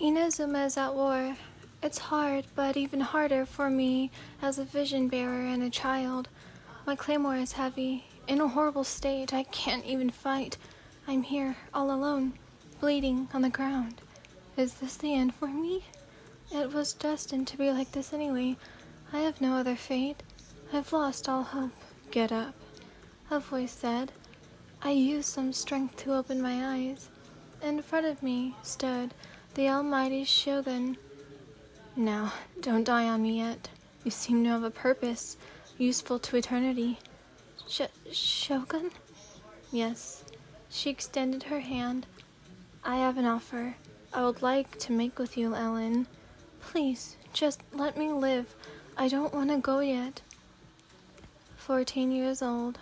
Inazuma is at war. It's hard, but even harder for me as a vision bearer and a child. My claymore is heavy, in a horrible state. I can't even fight. I'm here, all alone, bleeding on the ground. Is this the end for me? It was destined to be like this anyway. I have no other fate. I've lost all hope. Get up, a voice said. I used some strength to open my eyes. In front of me stood the almighty Shogun. Now, don't die on me yet. You seem to have a purpose, useful to eternity. Shogun? Yes. She extended her hand. I have an offer. I would like to make with you, Ellen. Please, just let me live. I don't want to go yet. 14 years old.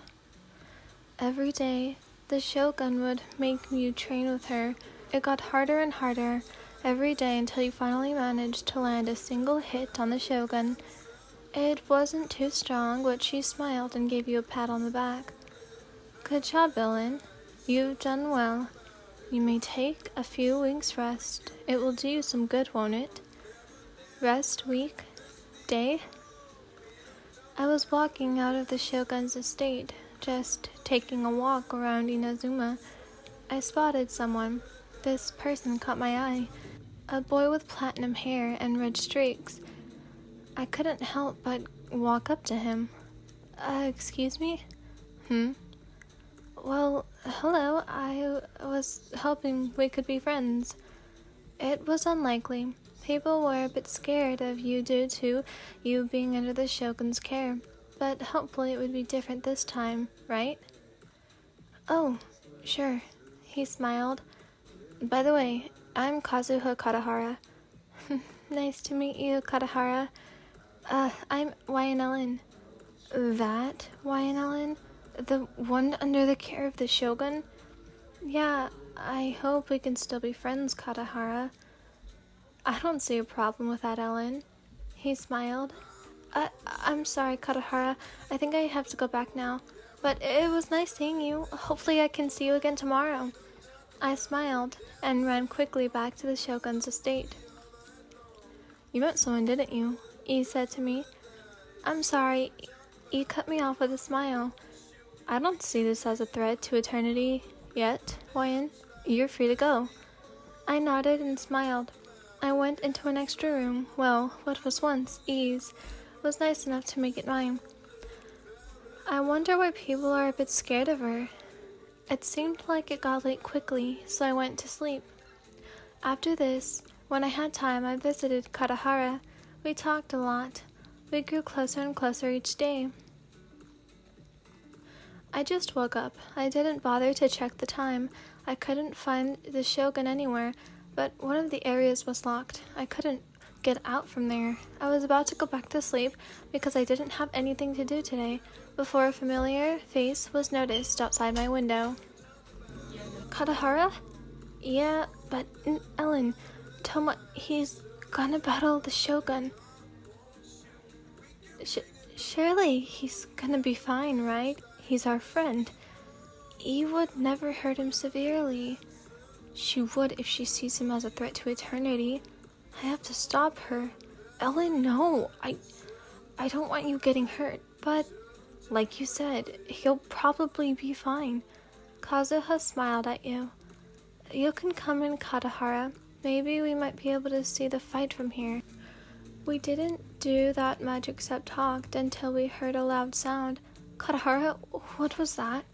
Every day, the Shogun would make you train with her. It got harder and harder every day until you finally managed to land a single hit on the Shogun. It wasn't too strong, but she smiled and gave you a pat on the back. Good job, Ellen. You've done well. You may take a few weeks rest. It will do you some good, won't it? Rest week? Day? I was walking out of the Shogun's estate, just taking a walk around Inazuma. I spotted someone. This person caught my eye. A boy with platinum hair and red streaks. I couldn't help but walk up to him. Excuse me? Well, hello. I was hoping we could be friends. It was unlikely. People were a bit scared of you due to you being under the Shogun's care. But hopefully it would be different this time, right? Oh, sure. He smiled. By the way, I'm Kazuha Katahara. Nice to meet you, Katahara. I'm Ellen. That Ellen? The one under the care of the Shogun? Yeah, I hope we can still be friends, Katahara. I don't see a problem with that, Ellen. He smiled. I'm sorry, Katahara. I think I have to go back now. But it was nice seeing you. Hopefully I can see you again tomorrow. I smiled and ran quickly back to the Shogun's estate. You met someone, didn't you? He said to me. I'm sorry. You cut me off with a smile. I don't see this as a threat to eternity yet, Wyan. You're free to go. I nodded and smiled. I went into an extra room. Well, what was once Ease was nice enough to make it mine. I wonder why people are a bit scared of her. It seemed like it got late quickly, so I went to sleep. After this, when I had time, I visited Katahara. We talked a lot. We grew closer and closer each day. I just woke up. I didn't bother to check the time. I couldn't find the Shogun anywhere, but one of the areas was locked. I couldn't get out from there. I was about to go back to sleep because I didn't have anything to do today before a familiar face was noticed outside my window. Katahara? Yeah, but Ellen, Toma, he's gonna battle the Shogun. Surely he's gonna be fine, right? He's our friend. He would never hurt him severely. She would if she sees him as a threat to eternity. I have to stop her. Ellen, no. I don't want you getting hurt, but like you said, he'll probably be fine. Kazuha smiled at you. You can come in, Katahara. Maybe we might be able to see the fight from here. We didn't do that much except talked until we heard a loud sound. Katahara, what was that?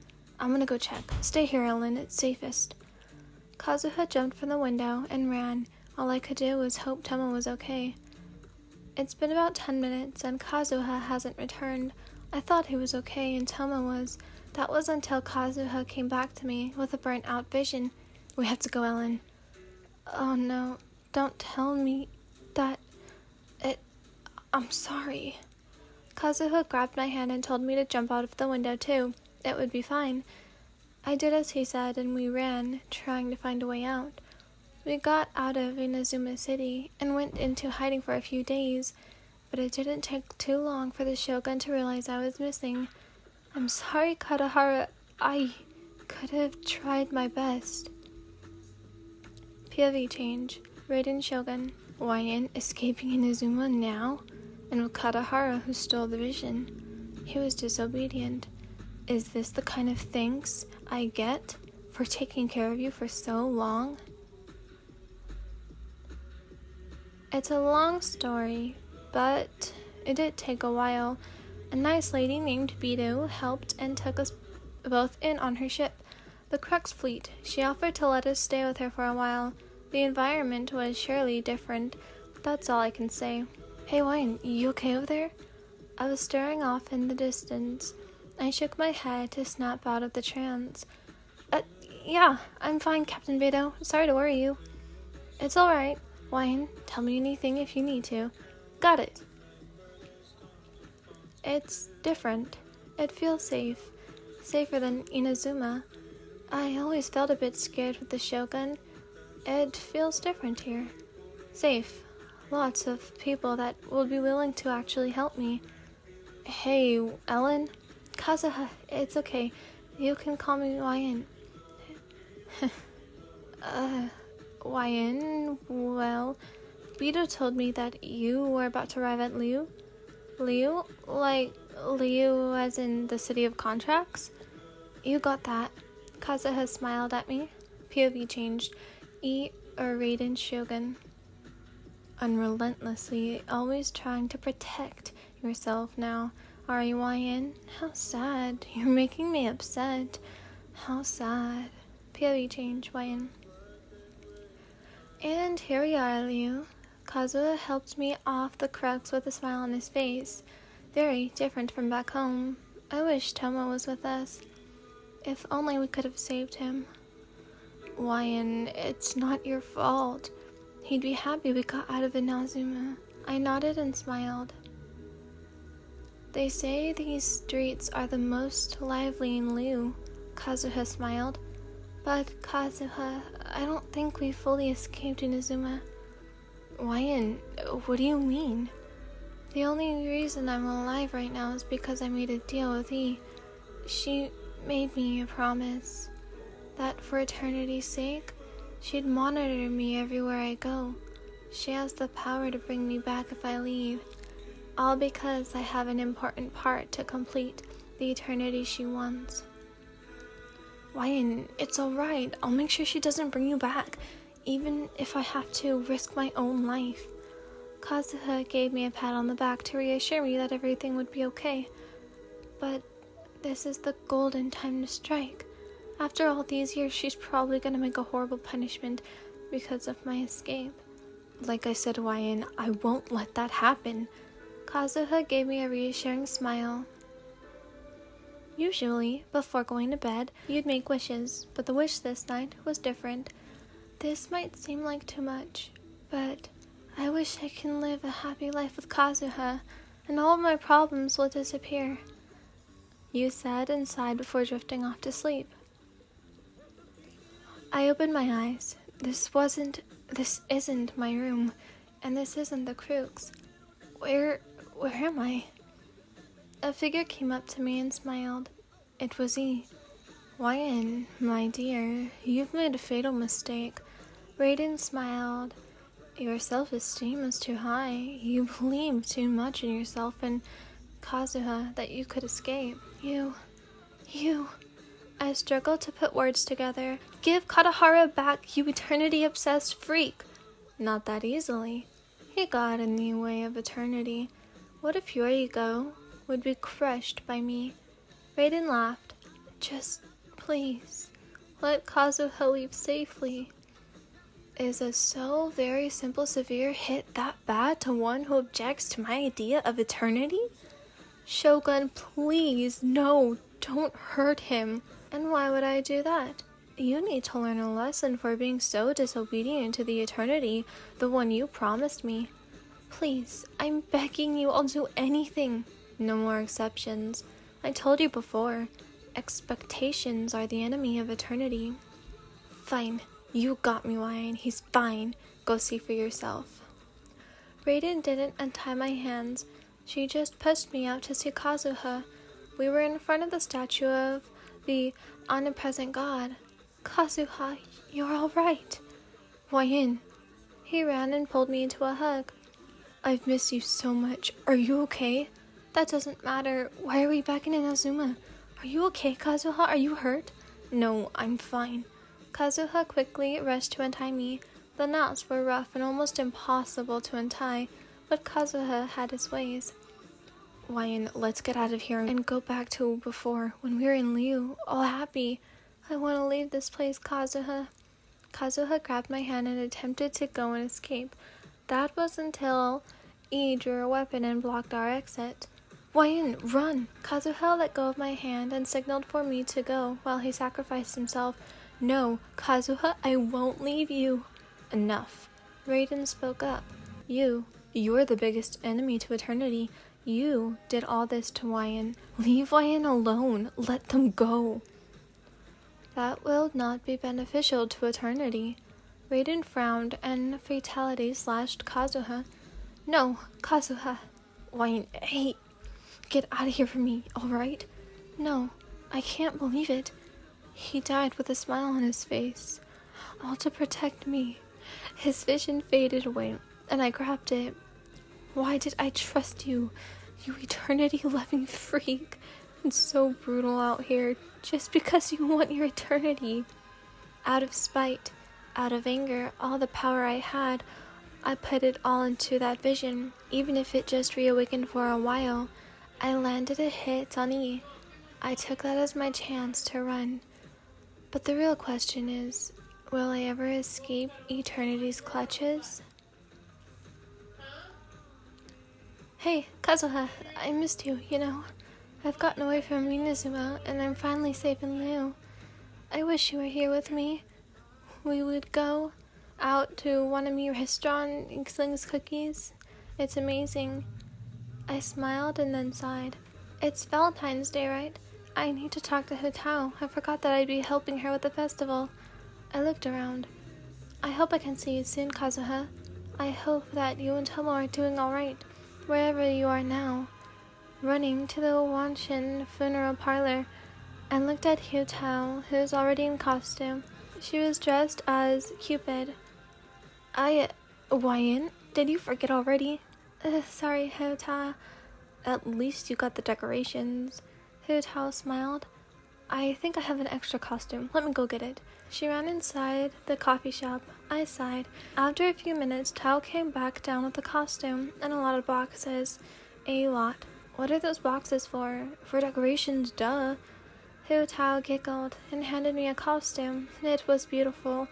I'm gonna go check. Stay here, Ellen. It's safest. Kazuha jumped from the window and ran. All I could do was hope Toma was okay. It's been about 10 minutes and Kazuha hasn't returned. I thought he was okay and Toma was. That was until Kazuha came back to me with a burnt-out vision. We have to go, Ellen. Oh no, don't tell me that. I'm sorry. Kazuha grabbed my hand and told me to jump out of the window too. it would be fine. I did as he said, and we ran, trying to find a way out. We got out of Inazuma City and went into hiding for a few days, but it didn't take too long for the Shogun to realize I was missing. I'm sorry, Katahara. I could have tried my best. POV change. Raiden Shogun. YN escaping Inazuma now? And with Katahara who stole the vision. He was disobedient. Is this the kind of thanks I get for taking care of you for so long? It's a long story, but it did take a while. A nice lady named Bido helped and took us both in on her ship, the Crux Fleet. She offered to let us stay with her for a while. The environment was surely different, but that's all I can say. Hey Wayne, you okay over there? I was staring off in the distance. I shook my head to snap out of the trance. Yeah, I'm fine, Captain Bido. Sorry to worry you. It's alright. Wayne, tell me anything if you need to. Got it. It's different. It feels safe. Safer than Inazuma. I always felt a bit scared with the Shogun. It feels different here. Safe. Lots of people that will be willing to actually help me. Hey, Ellen? Kazuha, it's okay. You can call me YN. YN? Well, Bido told me that you were about to arrive at Liu. Liu? Like, Liu as in the city of contracts? You got that. Kazuha smiled at me. POV changed. Raiden Shogun. Unrelentlessly, always trying to protect yourself now. Are you YN? How sad. You're making me upset. How sad. POV change. YN. And here we are, Liu. Kazuha helped me off the crux with a smile on his face. Very different from back home. I wish Tomo was with us. If only we could have saved him. YN, it's not your fault. He'd be happy we got out of Inazuma. I nodded and smiled. They say these streets are the most lively in Liu. Kazuha smiled. But Kazuha, I don't think we fully escaped Inazuma. YN, what do you mean? The only reason I'm alive right now is because I made a deal with E. She made me a promise that for eternity's sake, she'd monitor me everywhere I go. She has the power to bring me back if I leave. All because I have an important part to complete the eternity she wants. YN, it's alright. I'll make sure she doesn't bring you back, even if I have to risk my own life. Kazuha gave me a pat on the back to reassure me that everything would be okay. But this is the golden time to strike. After all these years, she's probably gonna make a horrible punishment because of my escape. Like I said, YN, I won't let that happen. Kazuha gave me a reassuring smile. Usually, before going to bed, you'd make wishes, but the wish this night was different. This might seem like too much, but I wish I can live a happy life with Kazuha, and all of my problems will disappear. You said and sighed before drifting off to sleep. I opened my eyes. This isn't my room, and this isn't the crux. Where am I? A figure came up to me and smiled. It was E. YN, my dear, you've made a fatal mistake. Raiden smiled. Your self-esteem is too high. You believe too much in yourself and Kazuha that you could escape. You... I struggled to put words together. Give Katahara back, you eternity-obsessed freak. Not that easily. He got in the way of eternity. What if your ego would be crushed by me? Raiden laughed. Just please, let Kazuha leave safely. Is a so very simple severe hit that bad to one who objects to my idea of eternity? Shogun, please, no, don't hurt him. And why would I do that? You need to learn a lesson for being so disobedient to the eternity, the one you promised me. Please, I'm begging you, I'll do anything. No more exceptions. I told you before, Expectations are the enemy of eternity. Fine. You got me, Wyan. He's fine. Go see for yourself. Raiden didn't untie my hands. She just pushed me out to see Kazuha. We were in front of the statue of the omnipresent god. Kazuha, you're all right. Wyan. He ran and pulled me into a hug. I've missed you so much. Are you okay? That doesn't matter. Why are we back in Inazuma? Are you okay, Kazuha? Are you hurt? No, I'm fine. Kazuha quickly rushed to untie me. The knots were rough and almost impossible to untie, but Kazuha had his ways. Wyan, let's get out of here and go back to before, when we were in Liu, all happy. I want to leave this place, Kazuha. Kazuha grabbed my hand and attempted to go and escape. That was until E drew a weapon and blocked our exit. Wyan, run! Kazuha let go of my hand and signaled for me to go while he sacrificed himself. No, Kazuha, I won't leave you. Enough. Raiden spoke up. You're the biggest enemy to eternity. You did all this to Wyan. Leave Wyan alone. Let them go. That will not be beneficial to eternity. Raiden frowned and fatality slashed Kazuha. No, Kazuha. Wyan, hey, get out of here from me, alright? No, I can't believe it. He died with a smile on his face, all to protect me. His vision faded away, and I grabbed it. Why did I trust you, you eternity-loving freak? It's so brutal out here, just because you want your eternity. Out of spite, out of anger, all the power I had, I put it all into that vision, even if it just reawakened for a while. I landed a hit on E. I took that as my chance to run. But the real question is, will I ever escape eternity's clutches? Hey, Kazuha, I missed you, you know. I've gotten away from Inazuma, and I'm finally safe in Liu. I wish you were here with me. We would go out to Wanami restaurant and sling cookies. It's amazing. I smiled and then sighed. It's Valentine's Day, right? I need to talk to Hotao. I forgot that I'd be helping her with the festival. I looked around. I hope I can see you soon, Kazuha. I hope that you and Tomo are doing alright, wherever you are now. Running to the Wanshin funeral parlor, I looked at Hotao, who was already in costume. She was dressed as Cupid. Wyan, did you forget already? Sorry, Hotao. At least you got the decorations. Hotao smiled. I think I have an extra costume. Let me go get it. She ran inside the coffee shop. I sighed. After a few minutes, Tao came back down with the costume and a lot of boxes. A lot. What are those boxes for? For decorations, duh. Hotao giggled and handed me a costume. It was beautiful.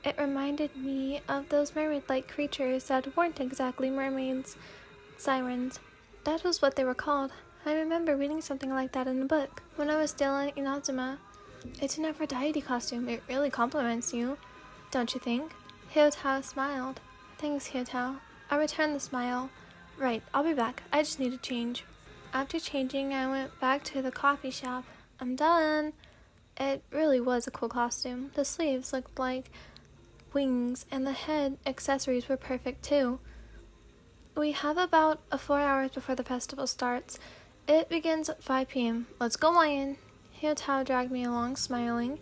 It reminded me of those mermaid-like creatures that weren't exactly mermaids. Sirens. That was what they were called. I remember reading something like that in a book when I was still in Inazuma. It's an Aphrodite costume. It really compliments you, don't you think? Hotao smiled. Thanks, Hotao. I returned the smile. Right, I'll be back. I just need to change. After changing, I went back to the coffee shop. I'm done. It really was a cool costume. The sleeves looked like wings, and the head accessories were perfect too. We have about 4 hours before the festival starts. It begins at 5 p.m. Let's go, Wyan. Hotao dragged me along, smiling.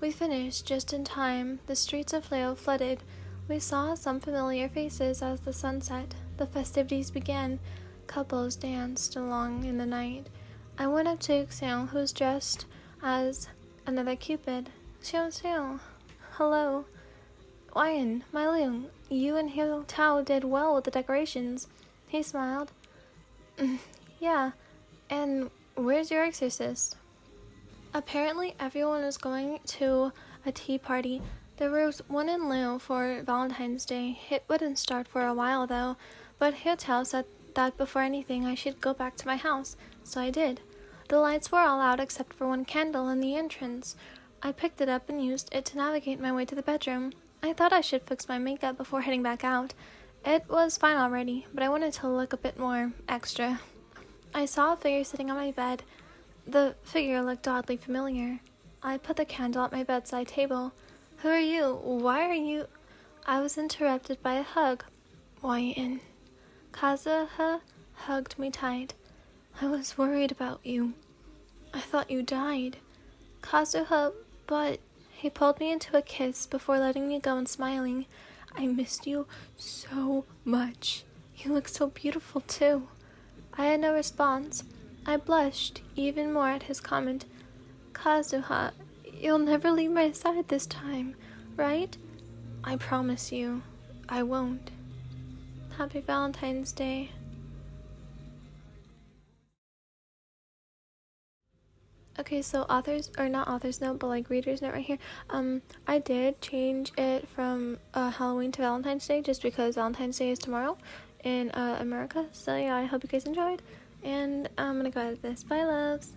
We finished just in time. The streets of Leo flooded. We saw some familiar faces as the sun set. The festivities began. Couples danced along in the night. I went up to Xiao, who was dressed as another Cupid. Xiao. Hello. Wyan, my Liu, you and Hotao did well with the decorations. He smiled. Yeah, and where's your exorcist? Apparently everyone is going to a tea party. There was one in Liu for Valentine's Day. It wouldn't start for a while though, but Hotao said that before anything I should go back to my house, so I did. The lights were all out except for one candle in the entrance. I picked it up and used it to navigate my way to the bedroom. I thought I should fix my makeup before heading back out. It was fine already, but I wanted to look a bit more extra. I saw a figure sitting on my bed. The figure looked oddly familiar. I put the candle at my bedside table. Who are you? Why are you... I was interrupted by a hug. Why in? Kazuha hugged me tight. I was worried about you. I thought you died. Kazuha, but... He pulled me into a kiss before letting me go and smiling. I missed you so much. You look so beautiful too. I had no response. I blushed even more at his comment. Kazuha, you'll never leave my side this time, right? I promise you, I won't. Happy Valentine's Day. Okay, so not author's note, but like reader's note right here. I did change it from Halloween to Valentine's Day just because Valentine's Day is tomorrow in America. So yeah, I hope you guys enjoyed, and I'm gonna go edit this. Bye, loves.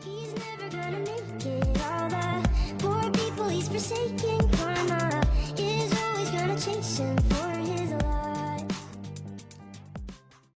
He's never gonna make it. All the poor people he's forsaken. Karma is always gonna chase him for